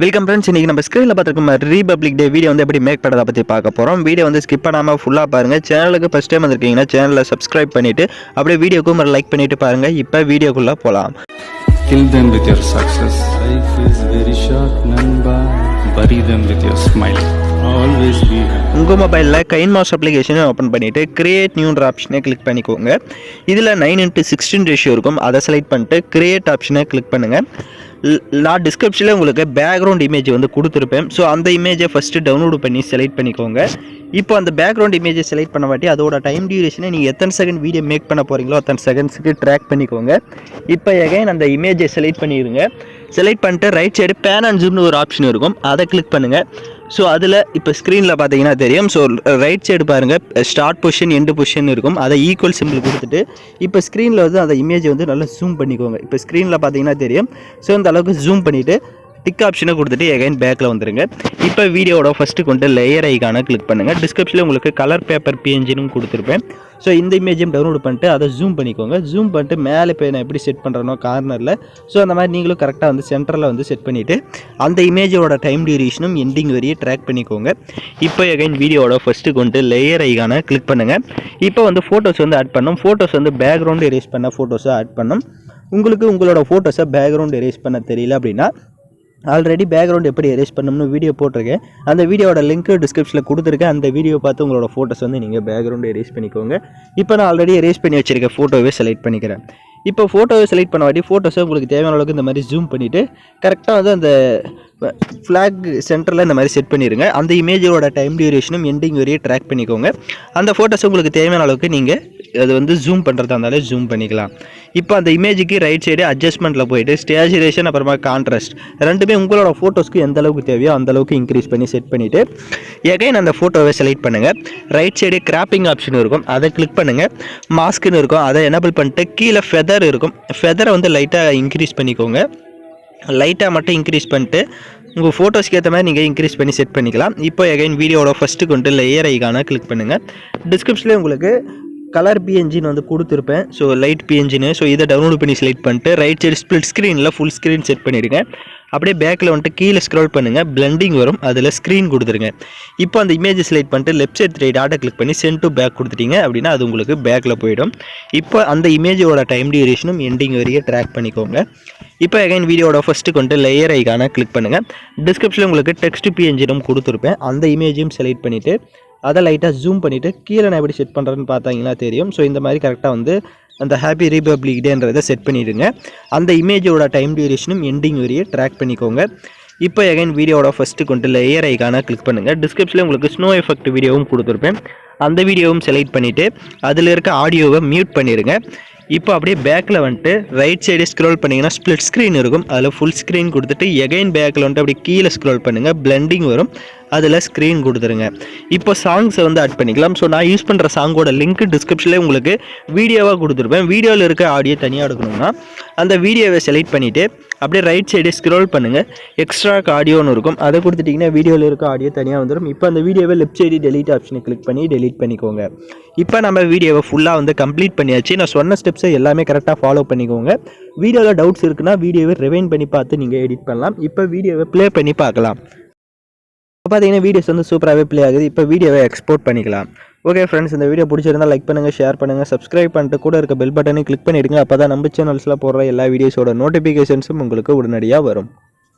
Welcome friends. இன்னைக்கு நம்ம ஸ்க்ரீனில் பார்த்துருக்கோம் ரிபப்ளிக் டே வீடியோ வந்து எப்படி மேக் பண்ணுறதை பற்றி பார்க்க போகிறோம். வீடியோ வந்து ஸ்கிப் பண்ணாமல் ஃபுல்லாக பாருங்கள். சேனலுக்கு ஃபஸ்ட் டைம் வந்திருக்கீங்கன்னா சேனலை சப்ஸ்கிரைப் பண்ணிவிட்டு அப்படியே வீடியோக்கும் ஒரு லைக் பண்ணிவிட்டு பாருங்கள். இப்போ வீடியோக்குள்ளே போகலாம். Kill them with your success. Life is very short, Namba. Bury them with your smile. Always be happy. உங்கள் மொபைலில் கைன்மாஸ்டர் அப்ளிகேஷனை ஓப்பன் பண்ணிவிட்டு கிரியேட் நியூன்ற ஆப்ஷனை கிளிக் பண்ணிக்கோங்க. இதில் 9:16 ரேஷியோ இருக்கும். அதை செலக்ட் பண்ணிட்டு கிரியேட் ஆப்ஷனை கிளிக் பண்ணுங்கள். நான் டிஸ்கிரிப்ஷனில் உங்களுக்கு பேக்ரவுண்ட் இமேஜ் வந்து கொடுத்துருப்பேன். ஸோ அந்த இமேஜை ஃபஸ்ட்டு டவுன்லோடு பண்ணி செலக்ட் பண்ணிக்கோங்க. இப்போ அந்த பேக்ரவுண்ட் இமேஜை செலக்ட் பண்ண வாட்டி அதோட டைம் டியூரேஷனை நீங்கள் எத்தனை செகண்ட் வீடியோ மேக் பண்ண போகிறீங்களோ அத்தனை செகண்ட்ஸுக்கு ட்ராக் பண்ணிக்கோங்க. இப்போ எகைன் அந்த இமேஜை செலக்ட் பண்ணிடுங்க. செலக்ட் பண்ணிட்டு ரைட் சைடு பேன் அண்ட் ஜூம்னு ஒரு ஆப்ஷன் இருக்கும். அதை கிளிக் பண்ணுங்கள். ஸோ அதில் இப்போ ஸ்க்ரீனில் பார்த்தீங்கன்னா தெரியும். ஸோ ரைட் சைடு பாருங்கள், ஸ்டார்ட் பொசிஷன் எண்டு பொசிஷன் இருக்கும். அதை ஈக்குவல் சிம்பிள் கொடுத்துட்டு இப்போ ஸ்க்ரீனில் வந்து அந்த இமேஜை வந்து நல்லா ஜூம் பண்ணிக்கோங்க. இப்போ ஸ்க்ரீனில் பார்த்தீங்கன்னா தெரியும். ஸோ இந்த அளவுக்கு ஜூம் பண்ணிவிட்டு டிக் ஆப்ஷனை கொடுத்துட்டு எகைன் பேக்கில் வந்துடுங்க. இப்போ வீடியோட ஃபஸ்ட்டு கொண்டு லேயர் ஐக்கானை கிளிக் பண்ணுங்கள். டிஸ்கிரிப்ஷனில் உங்களுக்கு கலர் பேப்பர் பிஎன்ஜினும் கொடுத்துருப்பேன். ஸோ இந்த இமேஜையும் டவுன்லோட் பண்ணிட்டு அதை ஜூம் பண்ணிக்கோங்க. ஜூம் பண்ணிட்டு மேலே இப்போ நான் எப்படி செட் பண்ணுறேனோ கார்னரில், ஸோ அந்த மாதிரி நீங்களும் கரெக்டாக வந்து சென்டரில் வந்து செட் பண்ணிவிட்டு அந்த இமேஜோட டைம் டியூரேஷனும் எண்டிங் வரையே ட்ராக் பண்ணிக்கோங்க. இப்போ எகைன் வீடியோட ஃபஸ்ட்டு கொண்டு லேயர் ஐக்கானை கிளிக் பண்ணுங்கள். இப்போ வந்து ஃபோட்டோஸ் வந்து ஆட் பண்ணணும். ஃபோட்டோஸ் வந்து பேக்ரவுண்டு எரேஸ் பண்ண ஃபோட்டோஸை ஆட் பண்ணணும். உங்களுக்கு உங்களோட ஃபோட்டோஸை பேக்ரவுண்டு எரேஸ் பண்ண தெரியல அப்படின்னா ஆல்ரெடி பேக்ரவுண்ட் எப்படி எரேஸ் பண்ணணும்னு வீடியோ போட்டிருக்கேன். அந்த வீடியோட லிங்க் டிஸ்கிரிப்ஷனில் கொடுத்துருக்கேன். அந்த வீடியோ பார்த்து உங்களோட ஃபோட்டோஸ் வந்து நீங்கள் பேக்ரவுண்டு எரேஸ் பண்ணிக்கோங்க. இப்போ நான் ஆல்ரெடி எரேஸ் பண்ணி வச்சுருக்கேன் ஃபோட்டோவே செலக்ட் பண்ணிக்கிறேன். இப்போ ஃபோட்டோவை செலக்ட் பண்ண வாட்டி ஃபோட்டோஸை உங்களுக்கு தேவையான அளவுக்கு இந்த மாதிரி ஜூம் பண்ணிவிட்டு கரெக்டாக வந்து அந்த ஃப்ளாக் சென்டரில் இந்த மாதிரி செட் பண்ணிடுங்க. அந்த இமேஜோட டைம் டியூரேஷனும் எண்டிங் வரையே ட்ராக் பண்ணிக்கோங்க. அந்த ஃபோட்டோஸை உங்களுக்கு தேவையான அளவுக்கு நீங்கள் அது வந்து ஜூம் பண்ணுறதா இருந்தாலே ஜூம் பண்ணிக்கலாம். இப்போ அந்த இமேஜுக்கு ரைட் சைடு அட்ஜஸ்ட்மெண்ட்டில் போய்ட்டு ஸ்டேச்சுரேஷன் அப்புறமா கான்ட்ராஸ்ட் ரெண்டுமே உங்களோட ஃபோட்டோஸ்க்கு எந்த அளவுக்கு தேவையோ அந்த அளவுக்கு இன்க்ரீஸ் பண்ணி செட் பண்ணிவிட்டு எகைன் அந்த ஃபோட்டோவை செலக்ட் பண்ணுங்கள். ரைட் சைடு கிராப்பிங் ஆப்ஷன் இருக்கும். அதை கிளிக் பண்ணுங்கள். மாஸ்க்குன்னு இருக்கும். அதை எனபிள் பண்ணிட்டு கீழே ஃபெதர் இருக்கும். ஃபெதரை வந்து லைட்டாக இன்க்ரீஸ் பண்ணிக்கோங்க. லைட்டாக மட்டும் இன்க்ரீஸ் பண்ணிட்டு உங்கள் ஃபோட்டோஸ்க்கு ஏற்ற மாதிரி நீங்கள் இன்க்ரீஸ் பண்ணி செட் பண்ணிக்கலாம். இப்போ எகைன் வீடியோட ஃபஸ்ட்டு கொண்டு லேயர் ஐக்கானை கிளிக் பண்ணுங்கள். டிஸ்கிரிப்ஷனில் உங்களுக்கு கலர் பிஎன்ஜின்னு வந்து கொடுத்துருப்பேன். ஸோ லைட் பிஎன்ஜின்னு. ஸோ இதை டவுன்லோட் பண்ணி செலக்ட் பண்ணிட்டு ரைட் சைடு ஸ்ப்ளிட் ஸ்க்ரீனில் ஃபுல் ஸ்க்ரீன் செட் பண்ணிடுங்க. அப்படியே பேக்கில் வந்துட்டு கீழே ஸ்க்ரோல் பண்ணுங்கள். பிளெண்டிங் வரும். அதில் ஸ்க்ரீன் கொடுத்துருங்க. இப்போ அந்த இமேஜை செலக்ட் பண்ணிட்டு லெஃப்ட் சைட் ரைட் டாட்டை கிளிக் பண்ணி சென்ட் டு பேக் கொடுத்துட்டீங்க அப்படின்னா அது உங்களுக்கு பேக்கில் போயிடும். இப்போ அந்த இமேஜோட டைம் டியூரேஷனும் எண்டிங் வரையே ட்ராக் பண்ணிக்கோங்க. இப்போ எகைன் வீடியோட ஃபஸ்ட்டு கொண்டு லேயர் ஐக்கானை கிளிக் பண்ணுங்கள். டிஸ்கிரிப்ஷனில் உங்களுக்கு டெக்ஸ்ட் பிஎன்ஜினும் கொடுத்துருப்பேன். அந்த இமேஜையும் செலக்ட் பண்ணிவிட்டு அதை லைட்டாக ஜூம் பண்ணிவிட்டு கீழே நான் எப்படி செட் பண்ணுறேன்னு பார்த்தாங்கன்னா தெரியும். ஸோ இந்த மாதிரி கரெக்டாக வந்து அந்த ஹாப்பி ரிபப்ளிக் டேன்றதை செட் பண்ணிவிடுங்க. அந்த இமேஜோட டைம் டியூரேஷனும் எண்டிங் வரையே ட்ராக் பண்ணிக்கோங்க. இப்போ எகைன் வீடியோட ஃபஸ்ட்டு கொண்டு லேயர் ஐக்கானை கிளிக் பண்ணுங்கள். டிஸ்கிரிப்ஷனில் உங்களுக்கு ஸ்னோ எஃபெக்ட் வீடியோவும் கொடுத்துருப்பேன். அந்த வீடியோவும் செலக்ட் பண்ணிவிட்டு அதில் இருக்க ஆடியோவை மியூட் பண்ணிடுங்க. இப்போ அப்படியே பேக்கில் வந்துட்டு ரைட் சைடு ஸ்க்ரோல் பண்ணிங்கன்னா ஸ்ப்ளிட் ஸ்க்ரீன் இருக்கும். அதில் ஃபுல் ஸ்க்ரீன் கொடுத்துட்டு எகைன் பேக்கில் வந்துட்டு அப்படியே கீழே ஸ்க்ரோல் பண்ணுங்கள். பிளெண்டிங் வரும். அதில் ஸ்க்ரீன் கொடுத்துருங்க. இப்போ சாங்ஸை வந்து ஆட் பண்ணிக்கலாம். ஸோ நான் யூஸ் பண்ணுற சாங்கோட லிங்க் டிஸ்கிரிப்ஷனில் உங்களுக்கு வீடியோவாக கொடுத்துருப்பேன். வீடியோவில் இருக்க ஆடியோ தனியாக எடுக்கணும்னா அந்த வீடியோவை செலக்ட் பண்ணிவிட்டு அப்படியே ரைட் சைடு ஸ்க்ரோல் பண்ணுங்கள். எக்ஸ்ட்ராக் ஆடியோன்னு இருக்கும். அதை கொடுத்துட்டிங்கன்னா வீடியோவில் இருக்க ஆடியோ தனியாக வந்துடும். இப்போ அந்த வீடியோவை லெஃப்ட் சைடு டெலீட் ஆப்ஷனை கிளிக் பண்ணி டெலீட் பண்ணிக்கோங்க. இப்போ நம்ம வீடியோவை ஃபுல்லாக வந்து கம்ப்ளீட் பண்ணியாச்சு. நான் சொன்ன ஸ்டெப்ஸை எல்லாமே கரெக்டாக ஃபாலோ பண்ணிக்கோங்க. வீடியோவில் டவுட்ஸ் இருக்குன்னா வீடியோவை ரிவைண்ட் பண்ணி பார்த்து நீங்கள் எடிட் பண்ணலாம். இப்போ வீடியோவை ப்ளே பண்ணி பார்க்கலாம். இப்போ பார்த்தீங்கன்னா வீடியோஸ் வந்து சூப்பராகவே ப்ளே ஆகுது. இப்போ வீடியோவை எக்ஸ்போர்ட் பண்ணிக்கலாம். ஓகே ஃப்ரெண்ட்ஸ், இந்த வீடியோ பிடிச்சிருந்தால் லைக் பண்ணுங்கள், ஷேர் பண்ணுங்கள், சப்ஸ்கிரைப் பண்ணிட்டு கூட இருக்க பெல் பட்டனை கிளிக் பண்ணிவிடுங்க. அப்போ தான் நம்ம சேனல்ஸில் போடுற எல்லா வீடியோஸோட நோட்டிஃபிகேஷன்ஸும் உங்களுக்கு உடனடியாக வரும்.